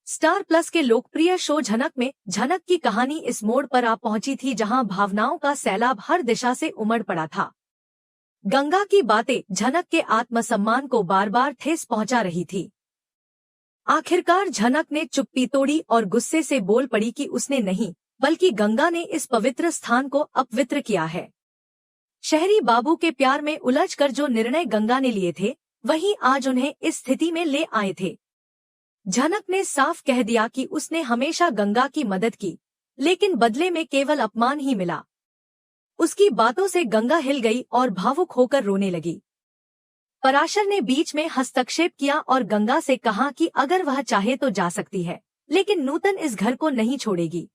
Star plus के लोकप्रिय show झनक में झनक की कहानी इस मोड़ पर आ पहुंची थी जहां भावनाओं का सैलाब हर दिशा से उमड़ पड़ा था। गंगा की बातें झनक के आत्मसम्मान को बार बार ठेस पहुंचा रही थी। आखिरकार झनक ने चुप्पी तोड़ी और गुस्से से बोल पड़ी कि उसने नहीं बल्कि गंगा ने इस पवित्र स्थान को अपवित्र किया है। शहरी बाबू के प्यार में उलझकर जो निर्णय गंगा ने लिए थे वही आज उन्हें इस स्थिति में ले आए थे। झनक ने साफ कह दिया कि उसने हमेशा गंगा की मदद की, लेकिन बदले में केवल अपमान ही मिला। उसकी बातों से गंगा हिल गई और भावुक होकर रोने लगी। पराशर ने बीच में हस्तक्षेप किया और गंगा से कहा कि अगर वह चाहे तो जा सकती है, लेकिन नूतन इस घर को नहीं छोड़ेगी।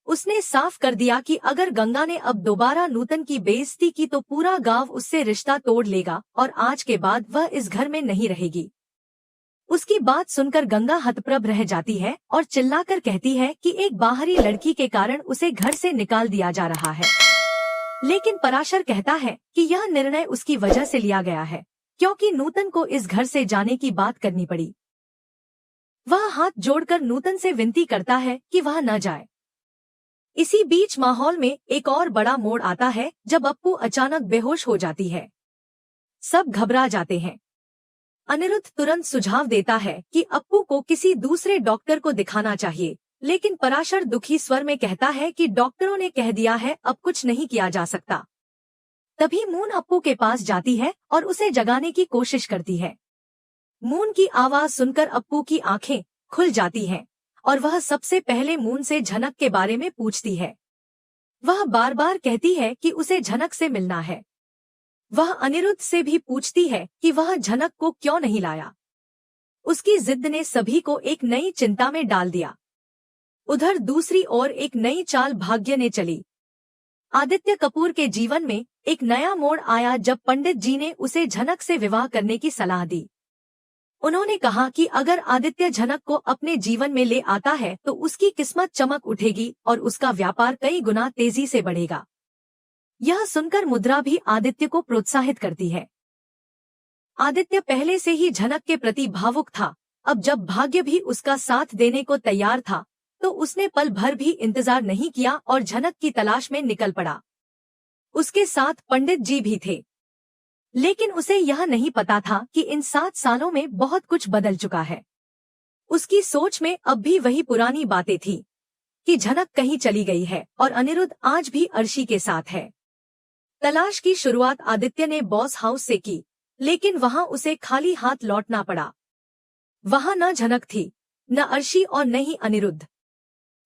उसने साफ कर दिया कि अगर गंगा ने अब दोबारा नूतन की बेइज्जती की तो पूरा गांव उससे रिश्ता तोड़ लेगा और आज के बाद वह इस घर में नहीं रहेगी। उसकी बात सुनकर गंगा हतप्रभ रह जाती है और चिल्लाकर कहती है कि एक बाहरी लड़की के कारण उसे घर से निकाल दिया जा रहा है। लेकिन पराशर कहता है कि यह निर्णय उसकी वजह से लिया गया है, क्योंकि नूतन को इस घर से जाने की बात करनी पड़ी। वह हाथ जोड़कर नूतन से विनती करता है कि वह न जाए। इसी बीच माहौल में एक और बड़ा मोड़ आता है जब अप्पू अचानक बेहोश हो जाती है। सब घबरा जाते हैं। अनिरुद्ध तुरंत सुझाव देता है कि अप्पू को किसी दूसरे डॉक्टर को दिखाना चाहिए, लेकिन पराशर दुखी स्वर में कहता है कि डॉक्टरों ने कह दिया है अब कुछ नहीं किया जा सकता। तभी मून अप्पू के पास जाती है और उसे जगाने की कोशिश करती है। मून की आवाज सुनकर अप्पू की आंखें खुल जाती हैं और वह सबसे पहले मून से झनक के बारे में पूछती है। वह बार बार कहती है कि उसे झनक से मिलना है। वह अनिरुद्ध से भी पूछती है कि वह झनक को क्यों नहीं लाया। उसकी जिद ने सभी को एक नई चिंता में डाल दिया। उधर दूसरी ओर एक नई चाल भाग्य ने चली। आदित्य कपूर के जीवन में एक नया मोड़ आया जब पंडित जी ने उसे झनक से विवाह करने की सलाह दी। उन्होंने कहा कि अगर आदित्य झनक को अपने जीवन में ले आता है तो उसकी किस्मत चमक उठेगी और उसका व्यापार कई गुना तेजी से बढ़ेगा। यह सुनकर मुद्रा भी आदित्य को प्रोत्साहित करती है। आदित्य पहले से ही झनक के प्रति भावुक था। अब जब भाग्य भी उसका साथ देने को तैयार था तो उसने पल भर भी इंतजार नहीं किया और झनक की तलाश में निकल पड़ा। उसके साथ पंडित जी भी थे, लेकिन उसे यह नहीं पता था कि इन 7 सालों में बहुत कुछ बदल चुका है। उसकी सोच में अब भी वही पुरानी बातें थी कि झनक कहीं चली गई है और अनिरुद्ध आज भी अर्शी के साथ है। तलाश की शुरुआत आदित्य ने बॉस हाउस से की, लेकिन वहां उसे खाली हाथ लौटना पड़ा। वहां न झनक थी, न अर्शी और न ही अनिरुद्ध।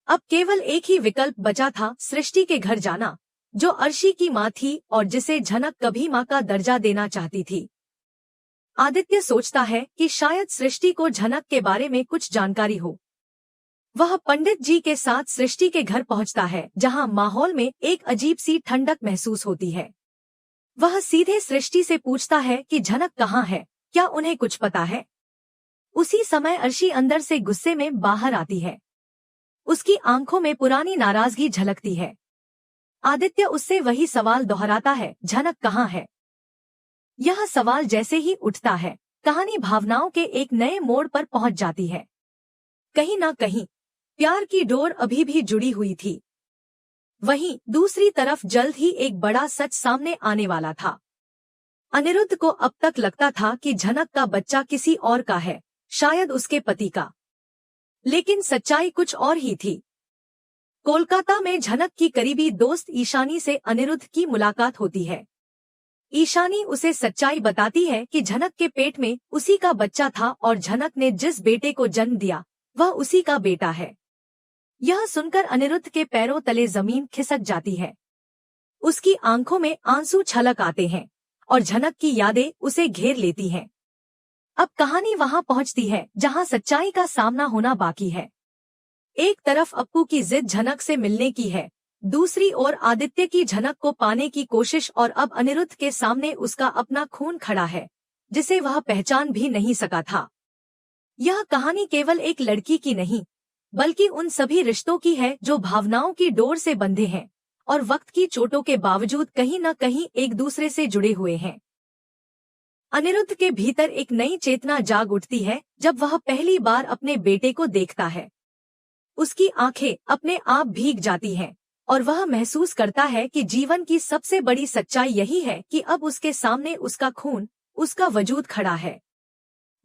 अब केवल एक ही विकल्प बचा था, सृष्टि के घर जाना, जो अर्शी की मां थी और जिसे झनक कभी मां का दर्जा देना चाहती थी। आदित्य सोचता है कि शायद सृष्टि को झनक के बारे में कुछ जानकारी हो। वह पंडित जी के साथ सृष्टि के घर पहुंचता है, जहां माहौल में एक अजीब सी ठंडक महसूस होती है। वह सीधे सृष्टि से पूछता है कि झनक कहाँ है, क्या उन्हें कुछ पता है। उसी समय अर्शी अंदर से गुस्से में बाहर आती है। उसकी आंखों में पुरानी नाराजगी झलकती है। आदित्य उससे वही सवाल दोहराता है, झनक कहाँ है। यह सवाल जैसे ही उठता है, कहानी भावनाओं के एक नए मोड़ पर पहुंच जाती है। कहीं न कहीं प्यार की डोर अभी भी जुड़ी हुई थी। वहीं दूसरी तरफ जल्द ही एक बड़ा सच सामने आने वाला था। अनिरुद्ध को अब तक लगता था कि झनक का बच्चा किसी और का है, शायद उसके पति का, लेकिन सच्चाई कुछ और ही थी। कोलकाता में झनक की करीबी दोस्त ईशानी से अनिरुद्ध की मुलाकात होती है। ईशानी उसे सच्चाई बताती है कि झनक के पेट में उसी का बच्चा था और झनक ने जिस बेटे को जन्म दिया वह उसी का बेटा है। यह सुनकर अनिरुद्ध के पैरों तले जमीन खिसक जाती है। उसकी आंखों में आंसू छलक आते हैं और झनक की यादें उसे घेर लेती हैं। अब कहानी वहां पहुंचती है जहां सच्चाई का सामना होना बाकी है। एक तरफ अप्पू की जिद झनक से मिलने की है, दूसरी ओर आदित्य की झनक को पाने की कोशिश और अब अनिरुद्ध के सामने उसका अपना खून खड़ा है, जिसे वह पहचान भी नहीं सका था। यह कहानी केवल एक लड़की की नहीं, बल्कि उन सभी रिश्तों की है जो भावनाओं की डोर से बंधे हैं और वक्त की चोटों के बावजूद कहीं न कहीं एक दूसरे से जुड़े हुए हैं। अनिरुद्ध के भीतर एक नई चेतना जाग उठती है जब वह पहली बार अपने बेटे को देखता है। उसकी आंखें अपने आप भीग जाती हैं और वह महसूस करता है कि जीवन की सबसे बड़ी सच्चाई यही है कि अब उसके सामने उसका खून, उसका वजूद खड़ा है।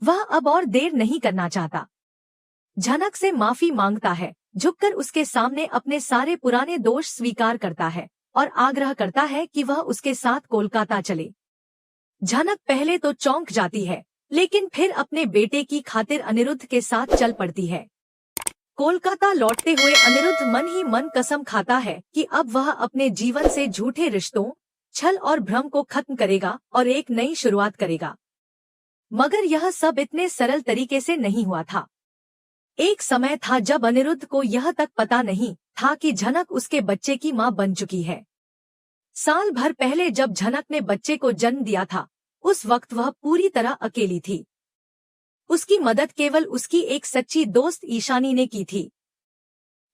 वह अब और देर नहीं करना चाहता। झनक से माफी मांगता है, झुककर उसके सामने अपने सारे पुराने दोष स्वीकार करता है और आग्रह करता है कि वह उसके साथ कोलकाता चले। झनक पहले तो चौंक जाती है, लेकिन फिर अपने बेटे की खातिर अनिरुद्ध के साथ चल पड़ती है। कोलकाता लौटते हुए अनिरुद्ध मन ही मन कसम खाता है कि अब वह अपने जीवन से झूठे रिश्तों, छल और भ्रम को खत्म करेगा और एक नई शुरुआत करेगा। मगर यह सब इतने सरल तरीके से नहीं हुआ था। एक समय था जब अनिरुद्ध को यह तक पता नहीं था कि झनक उसके बच्चे की मां बन चुकी है। साल भर पहले जब झनक ने बच्चे को जन्म दिया था, उस वक्त वह पूरी तरह अकेली थी। उसकी मदद केवल उसकी एक सच्ची दोस्त ईशानी ने की थी।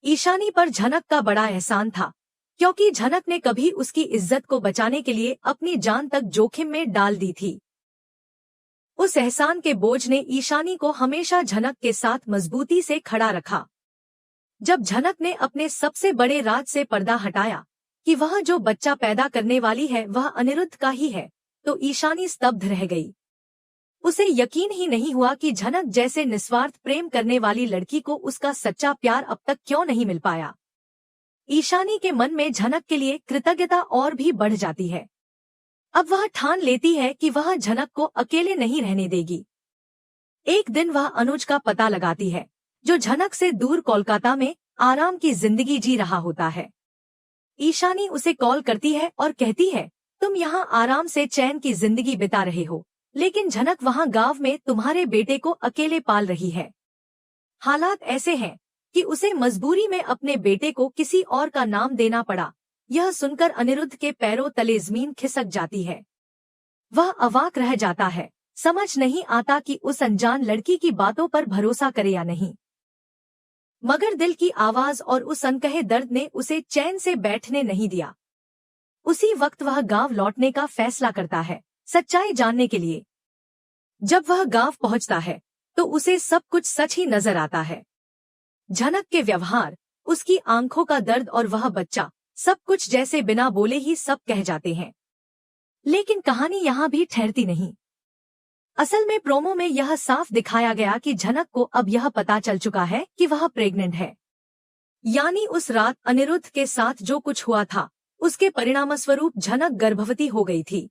ईशानी पर झनक का बड़ा एहसान था, क्योंकि झनक ने कभी उसकी इज्जत को बचाने के लिए अपनी जान तक जोखिम में डाल दी थी। उस एहसान के बोझ ने ईशानी को हमेशा झनक के साथ मजबूती से खड़ा रखा। जब झनक ने अपने सबसे बड़े राज से पर्दा हटाया कि वह जो बच्चा पैदा करने वाली है वह अनिरुद्ध का ही है, तो ईशानी स्तब्ध रह गई। उसे यकीन ही नहीं हुआ कि झनक जैसे निस्वार्थ प्रेम करने वाली लड़की को उसका सच्चा प्यार अब तक क्यों नहीं मिल पाया। ईशानी के मन में झनक के लिए कृतज्ञता और भी बढ़ जाती है। अब वह ठान लेती है कि वह झनक को अकेले नहीं रहने देगी। एक दिन वह अनुज का पता लगाती है, जो झनक से दूर कोलकाता में आराम की जिंदगी जी रहा होता है। ईशानी उसे कॉल करती है और कहती है, तुम यहाँ आराम से चैन की जिंदगी बिता रहे हो, लेकिन झनक वहाँ गांव में तुम्हारे बेटे को अकेले पाल रही है। हालात ऐसे हैं कि उसे मजबूरी में अपने बेटे को किसी और का नाम देना पड़ा। यह सुनकर अनिरुद्ध के पैरों तले जमीन खिसक जाती है। वह अवाक रह जाता है, समझ नहीं आता कि उस अनजान लड़की की बातों पर भरोसा करे या नहीं। मगर दिल की आवाज और उस अनकहे दर्द ने उसे चैन से बैठने नहीं दिया। उसी वक्त वह गांव लौटने का फैसला करता है, सच्चाई जानने के लिए। जब वह गांव पहुंचता है तो उसे सब कुछ सच ही नजर आता है। झनक के व्यवहार, उसकी आंखों का दर्द और वह बच्चा, सब कुछ जैसे बिना बोले ही सब कह जाते हैं। लेकिन कहानी यहाँ भी ठहरती नहीं। असल में प्रोमो में यह साफ दिखाया गया कि झनक को अब यह पता चल चुका है कि वह प्रेग्नेंट है। यानी उस रात अनिरुद्ध के साथ जो कुछ हुआ था, उसके परिणामस्वरूप झनक गर्भवती हो गई थी।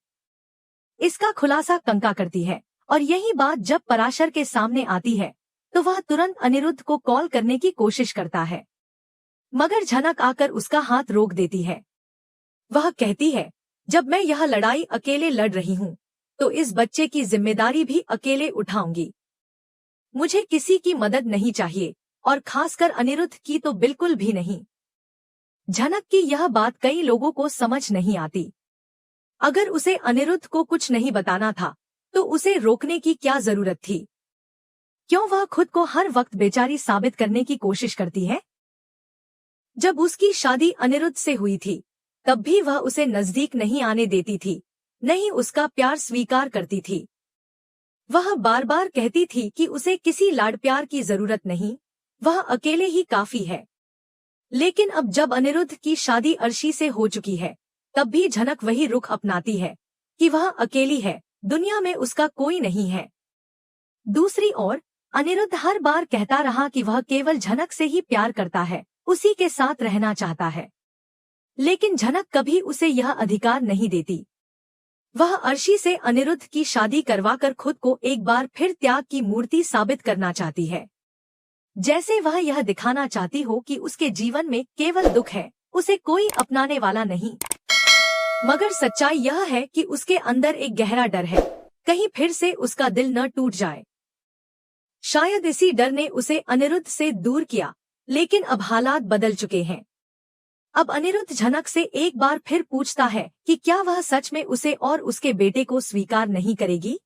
इसका खुलासा कंका करती है, और यही बात जब पराशर के सामने आती है तो वह तुरंत अनिरुद्ध को कॉल करने की कोशिश करता है। मगर झनक आकर उसका हाथ रोक देती है। वह कहती है, जब मैं यह लड़ाई अकेले लड़ रही हूँ तो इस बच्चे की जिम्मेदारी भी अकेले उठाऊंगी। मुझे किसी की मदद नहीं चाहिए, और खासकर अनिरुद्ध की तो बिल्कुल भी नहीं। झनक की यह बात कई लोगों को समझ नहीं आती। अगर उसे अनिरुद्ध को कुछ नहीं बताना था तो उसे रोकने की क्या जरूरत थी? क्यों वह खुद को हर वक्त बेचारी साबित करने की कोशिश करती है? जब उसकी शादी अनिरुद्ध से हुई थी तब भी वह उसे नजदीक नहीं आने देती थी, नहीं उसका प्यार स्वीकार करती थी। वह बार बार कहती थी कि उसे किसी लाड प्यार की जरूरत नहीं, वह अकेले ही काफी है। लेकिन अब जब अनिरुद्ध की शादी अर्शी से हो चुकी है तब भी झनक वही रुख अपनाती है कि वह अकेली है, दुनिया में उसका कोई नहीं है। दूसरी ओर अनिरुद्ध हर बार कहता रहा कि वह केवल झनक से ही प्यार करता है, उसी के साथ रहना चाहता है। लेकिन झनक कभी उसे यह अधिकार नहीं देती। वह अर्शी से अनिरुद्ध की शादी करवाकर खुद को एक बार फिर त्याग की मूर्ति साबित करना चाहती है। जैसे वह यह दिखाना चाहती हो कि उसके जीवन में केवल दुख है, उसे कोई अपनाने वाला नहीं। मगर सच्चाई यह है कि उसके अंदर एक गहरा डर है, कहीं फिर से उसका दिल न टूट जाए। शायद इसी डर ने उसे अनिरुद्ध से दूर किया, लेकिन अब हालात बदल चुके हैं। अब अनिरुद्ध झनक से एक बार फिर पूछता है कि क्या वह सच में उसे और उसके बेटे को स्वीकार नहीं करेगी?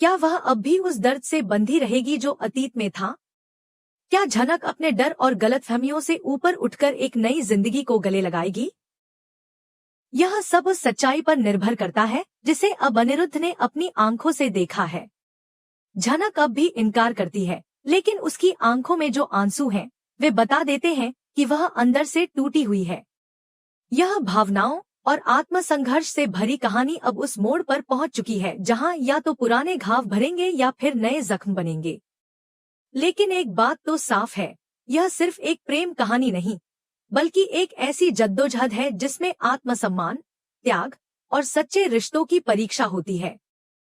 क्या वह अब भी उस दर्द से बंधी रहेगी जो अतीत में था? क्या झनक अपने डर और गलतफहमियों से ऊपर उठकर एक नई जिंदगी को गले लगाएगी? यह सब उस सच्चाई पर निर्भर करता है जिसे अब अनिरुद्ध ने अपनी आंखों से देखा है। झनक अब भी इनकार करती है, लेकिन उसकी आंखों में जो आंसू हैं, वे बता देते हैं कि वह अंदर से टूटी हुई है। यह भावनाओं और आत्मसंघर्ष से भरी कहानी अब उस मोड़ पर पहुंच चुकी है जहां या तो पुराने घाव भरेंगे या फिर नए जख्म बनेंगे। लेकिन एक बात तो साफ है, यह सिर्फ एक प्रेम कहानी नहीं, बल्कि एक ऐसी जद्दोजहद है जिसमें आत्मसम्मान, त्याग और सच्चे रिश्तों की परीक्षा होती है।